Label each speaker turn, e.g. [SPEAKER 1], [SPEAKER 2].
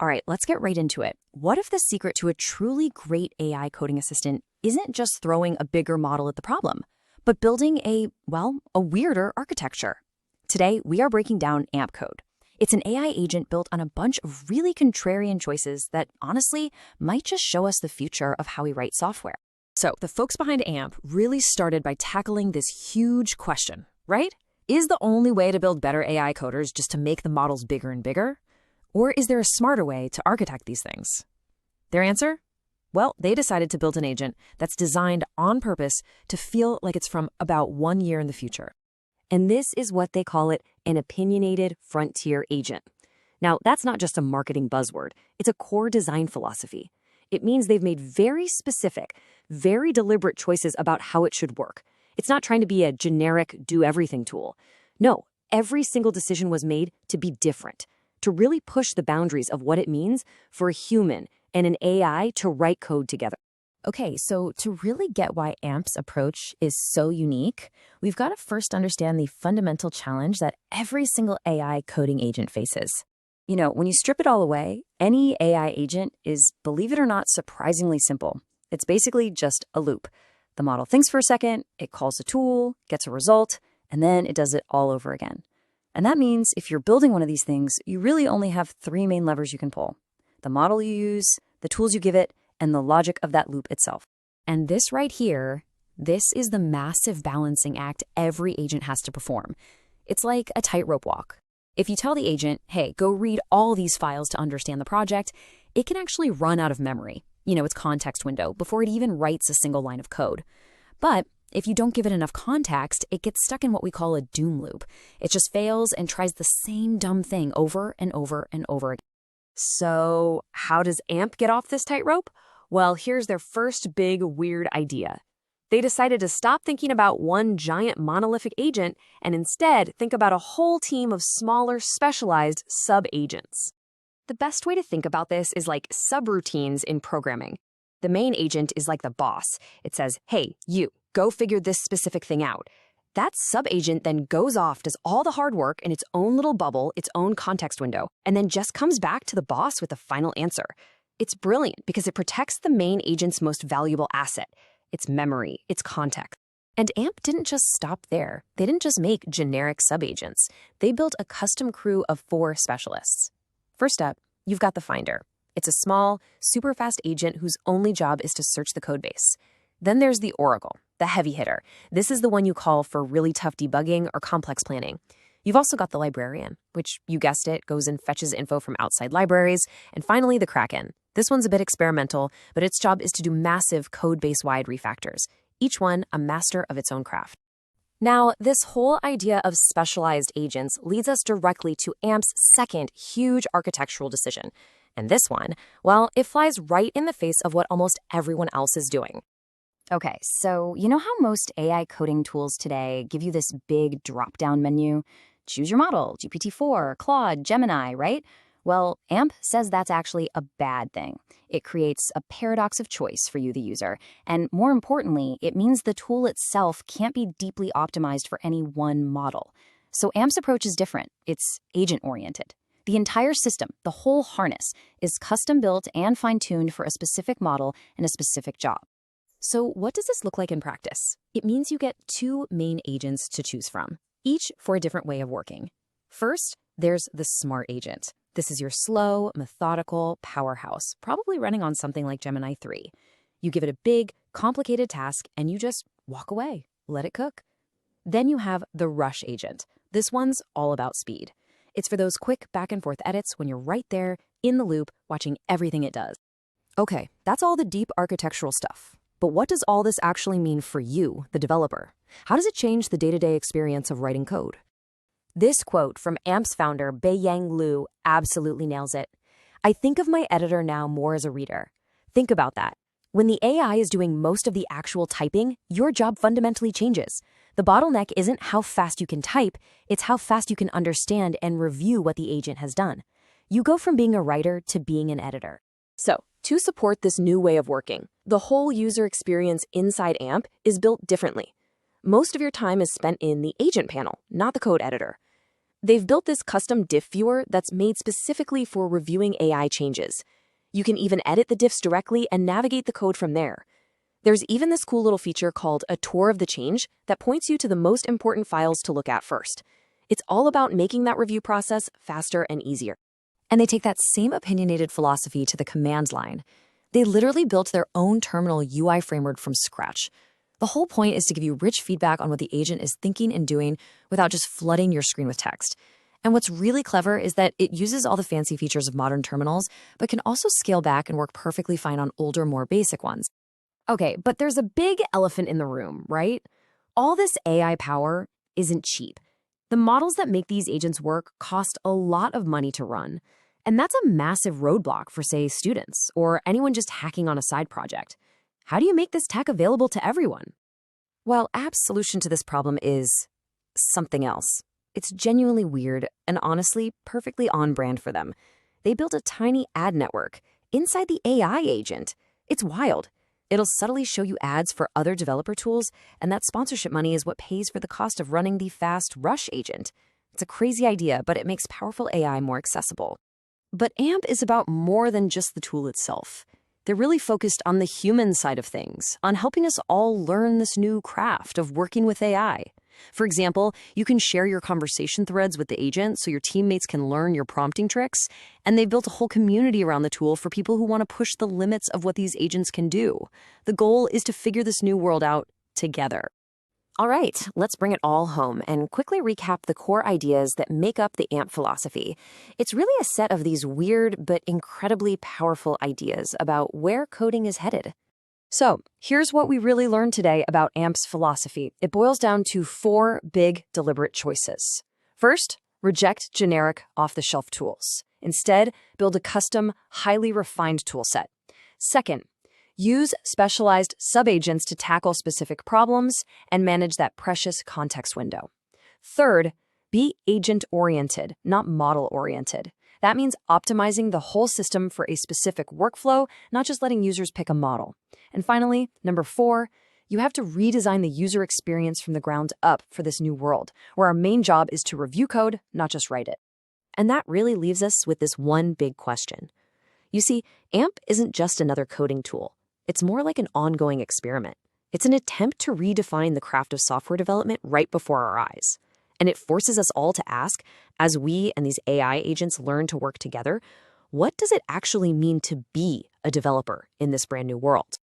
[SPEAKER 1] All right, let's get right into it. What if the secret to a truly great AI coding assistant isn't just throwing a bigger model at the problem, but building a weirder architecture? Today, we are breaking down AMP Code. It's an AI agent built on a bunch of really contrarian choices that, honestly, might just show us the future of how we write software. So, the folks behind AMP really started by tackling this huge question, right? Is the only way to build better AI coders just to make the models bigger and bigger? Or is there a smarter way to architect these things? Their answer? Well, they decided to build an agent that's designed on purpose to feel like it's from about 1 year in the future. And this is what they call it, an opinionated frontier agent. Now, that's not just a marketing buzzword. It's a core design philosophy. It means they've made very specific, very deliberate choices about how it should work. It's not trying to be a generic do-everything tool. No, every single decision was made to be different, to really push the boundaries of what it means for a human and an AI to write code together. Okay, so to really get why AMP's approach is so unique, we've got to first understand the fundamental challenge that every single AI coding agent faces. You know, when you strip it all away, any AI agent is, believe it or not, surprisingly simple. It's basically just a loop. The model thinks for a second, it calls a tool, gets a result, and then it does it all over again. And that means if you're building one of these things, you really only have 3 main levers you can pull: the model you use, the tools you give it, and the logic of that loop itself. And this right here, this is the massive balancing act every agent has to perform. It's like a tightrope walk. If you tell the agent, hey, go read all these files to understand the project, it can actually run out of memory, its context window, before it even writes a single line of code. But if you don't give it enough context, it gets stuck in what we call a doom loop. It just fails and tries the same dumb thing over and over and over again. So how does AMP get off this tightrope? Well, here's their first big weird idea. They decided to stop thinking about one giant monolithic agent and instead think about a whole team of smaller, specialized sub-agents. The best way to think about this is like subroutines in programming. The main agent is like the boss. It says, hey, you, go figure this specific thing out. That sub-agent then goes off, does all the hard work in its own little bubble, its own context window, and then just comes back to the boss with the final answer. It's brilliant because it protects the main agent's most valuable asset, its memory, its context. And AMP didn't just stop there. They didn't just make generic sub-agents. They built a custom crew of 4 specialists. First up, you've got the Finder. It's a small, super fast agent whose only job is to search the codebase. Then there's the Oracle, the heavy hitter. This is the one you call for really tough debugging or complex planning. You've also got the Librarian, which, you guessed it, goes and fetches info from outside libraries. And finally, the Kraken. This one's a bit experimental, but its job is to do massive code-base-wide refactors, each one a master of its own craft. Now, this whole idea of specialized agents leads us directly to AMP's second huge architectural decision. And this one, well, it flies right in the face of what almost everyone else is doing. Okay, so you know how most AI coding tools today give you this big drop-down menu? Choose your model, GPT-4, Claude, Gemini, right? Well, AMP says that's actually a bad thing. It creates a paradox of choice for you, the user. And more importantly, it means the tool itself can't be deeply optimized for any one model. So AMP's approach is different. It's agent-oriented. The entire system, the whole harness, is custom-built and fine-tuned for a specific model and a specific job. So what does this look like in practice? It means you get 2 main agents to choose from, each for a different way of working. First, there's the Smart Agent. This is your slow, methodical powerhouse, probably running on something like Gemini 3. You give it a big, complicated task, and you just walk away, let it cook. Then you have the Rush Agent. This one's all about speed. It's for those quick back-and-forth edits when you're right there, in the loop, watching everything it does. Okay, that's all the deep architectural stuff. But what does all this actually mean for you, the developer? How does it change the day-to-day experience of writing code? This quote from AMP's founder, Beyang Liu, absolutely nails it. I think of my editor now more as a reader. Think about that. When the AI is doing most of the actual typing, your job fundamentally changes. The bottleneck isn't how fast you can type, it's how fast you can understand and review what the agent has done. You go from being a writer to being an editor. So, to support this new way of working, the whole user experience inside AMP is built differently. Most of your time is spent in the agent panel, not the code editor. They've built this custom diff viewer that's made specifically for reviewing AI changes. You can even edit the diffs directly and navigate the code from there. There's even this cool little feature called a tour of the change that points you to the most important files to look at first. It's all about making that review process faster and easier. And they take that same opinionated philosophy to the command line. They literally built their own terminal UI framework from scratch. The whole point is to give you rich feedback on what the agent is thinking and doing without just flooding your screen with text. And what's really clever is that it uses all the fancy features of modern terminals, but can also scale back and work perfectly fine on older, more basic ones. Okay, but there's a big elephant in the room, right? All this AI power isn't cheap. The models that make these agents work cost a lot of money to run. And that's a massive roadblock for, say, students or anyone just hacking on a side project. How do you make this tech available to everyone? Well, App's solution to this problem is something else. It's genuinely weird and honestly perfectly on brand for them. They built a tiny ad network inside the AI agent. It's wild. It'll subtly show you ads for other developer tools, and that sponsorship money is what pays for the cost of running the fast Rush agent. It's a crazy idea, but it makes powerful AI more accessible. But AMP is about more than just the tool itself. They're really focused on the human side of things, on helping us all learn this new craft of working with AI. For example, you can share your conversation threads with the agent so your teammates can learn your prompting tricks, and they've built a whole community around the tool for people who want to push the limits of what these agents can do. The goal is to figure this new world out together. All right, let's bring it all home and quickly recap the core ideas that make up the AMP philosophy. It's really a set of these weird but incredibly powerful ideas about where coding is headed. So, here's what we really learned today about AMP's philosophy. It boils down to 4 big, deliberate choices. First, reject generic, off-the-shelf tools. Instead, build a custom, highly refined toolset. Second, use specialized subagents to tackle specific problems and manage that precious context window. Third, be agent-oriented, not model-oriented. That means optimizing the whole system for a specific workflow, not just letting users pick a model. And finally, number 4, you have to redesign the user experience from the ground up for this new world, where our main job is to review code, not just write it. And that really leaves us with this one big question. You see, AMP isn't just another coding tool. It's more like an ongoing experiment. It's an attempt to redefine the craft of software development right before our eyes. And it forces us all to ask, as we and these AI agents learn to work together, what does it actually mean to be a developer in this brand new world?